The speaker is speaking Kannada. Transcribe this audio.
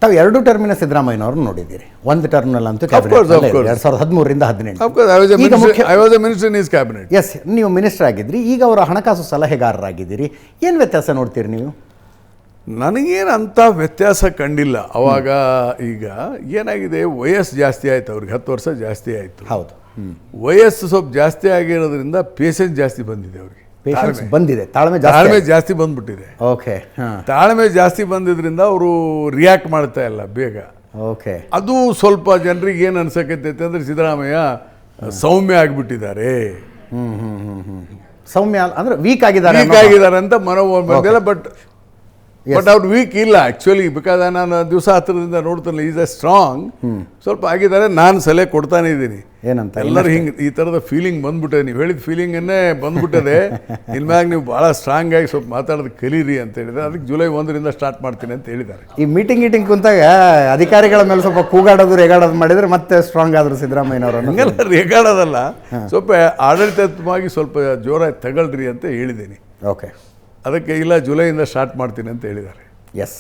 ತಾವು 2 ಟರ್ಮಿನ ಸಿದ್ದರಾಮಯ್ಯನವ್ರನ್ನ ನೋಡಿದ್ದೀರಿ. ಒಂದು ಟರ್ಮ್ನಲ್ಲಂತೂ ಕ್ಯಾಬಿನೆಟ್ 2013ರಿಂದ 18 I was a minister in his cabinet. Yes, ನೀವು ಮಿನಿಸ್ಟರ್ ಆಗಿದ್ರಿ. ಈಗ ಅವರ ಹಣಕಾಸು ಸಲಹೆಗಾರರಾಗಿದ್ದೀರಿ. ಏನು ವ್ಯತ್ಯಾಸ ನೋಡ್ತೀರಿ ನೀವು? ನನಗೇನು ಅಂಥ ವ್ಯತ್ಯಾಸ ಕಂಡಿಲ್ಲ. ಅವಾಗ ಈಗ ಏನಾಗಿದೆ, ವಯಸ್ಸು ಜಾಸ್ತಿ ಆಯಿತು, ಅವ್ರಿಗೆ 10 ವರ್ಷ ಜಾಸ್ತಿ ಆಯಿತು. ಹೌದು, ವಯಸ್ಸು ಸ್ವಲ್ಪ ಜಾಸ್ತಿ ಆಗಿರೋದ್ರಿಂದ ಪೇಷನ್ಸ್ ಜಾಸ್ತಿ ಬಂದಿದೆ ಅವ್ರಿಗೆ. ಪೇಷನ್ಸ್ ಬಂದಿದೆ, ತಾಳ್ಮೆ ಜಾಸ್ತಿ ಬಂದ್ಬಿಟ್ಟಿದೆ. ಓಕೆ, ತಾಳ್ಮೆ ಜಾಸ್ತಿ ಬಂದಿದ್ರಿಂದ ಅವರು ರಿಯಾಕ್ಟ್ ಮಾಡ್ತಾ ಇಲ್ಲ ಬೇಗ. ಓಕೆ, ಅದು ಸ್ವಲ್ಪ ಜನರಿಗೆ ಏನು ಅನ್ಸಕತ್ತೈತೆ ಅಂದರೆ ಸಿದ್ದರಾಮಯ್ಯ ಸೌಮ್ಯ ಆಗಿಬಿಟ್ಟಿದ್ದಾರೆ, ಸೌಮ್ಯ ಅಂದರೆ ವೀಕ್ ಆಗಿದ್ದಾರೆ ಅಂತ ಮನೋಭಾವ. ಬಟ್ ಅವ್ರು ವೀಕ್ ಇಲ್ಲ ಆ್ಯಕ್ಚುಲಿ. ಬಿಕಾಸ್ ನಾನು ದಿವಸ ಹತ್ತಿರದಿಂದ ನೋಡ್ತಾನೆ, ಈಸ್ ಎ ಸ್ಟ್ರಾಂಗ್. ಸ್ವಲ್ಪ ಆಗಿದ್ದಾರೆ. ನಾನು ಸಲಹೆ ಕೊಡ್ತಾನೆ ಇದ್ದೀನಿ. ಏನಂತ? ಎಲ್ಲರೂ ಹಿಂಗೆ ಈ ಥರದ ಫೀಲಿಂಗ್ ಬಂದ್ಬಿಟ್ಟಿದೆ. ನೀವು ಹೇಳಿದ ಫೀಲಿಂಗನ್ನೇ ಬಂದ್ಬಿಟ್ಟಿದೆ. ಇನ್ಮ್ಯಾಗ ನೀವು ಭಾಳ ಸ್ಟ್ರಾಂಗ್ ಆಗಿ ಸ್ವಲ್ಪ ಮಾತಾಡೋದು ಕಲೀರಿ ಅಂತ ಹೇಳಿದ್ದಾರೆ. ಅದಕ್ಕೆ ಜುಲೈ 1ರಿಂದ ಸ್ಟಾರ್ಟ್ ಮಾಡ್ತೀನಿ ಅಂತ ಹೇಳಿದ್ದಾರೆ. ಈ ಮೀಟಿಂಗ್ ಕುಂತಾಗ ಅಧಿಕಾರಿಗಳ ಮೇಲೆ ಸ್ವಲ್ಪ ಕೂಗಾಡೋದು ರೇಗಾಡೋದು ಮಾಡಿದರೆ ಮತ್ತೆ ಸ್ಟ್ರಾಂಗ್ ಆದರು ಸಿದ್ದರಾಮಯ್ಯನವರು. ಹಂಗೆಲ್ಲ ರೇಗಾಡೋದಲ್ಲ, ಸ್ವಲ್ಪ ಆಡಳಿತಾತ್ಮಕವಾಗಿ ಸ್ವಲ್ಪ ಜೋರಾಗಿ ತಗೊಳ್ರಿ ಅಂತ ಹೇಳಿದ್ದೀನಿ. ಓಕೆ, ಅದಕ್ಕೆ ಇಲ್ಲ ಜುಲೈಯಿಂದ ಸ್ಟಾರ್ಟ್ ಮಾಡ್ತೀನಿ ಅಂತ ಹೇಳಿದ್ದಾರೆ. ಎಸ್.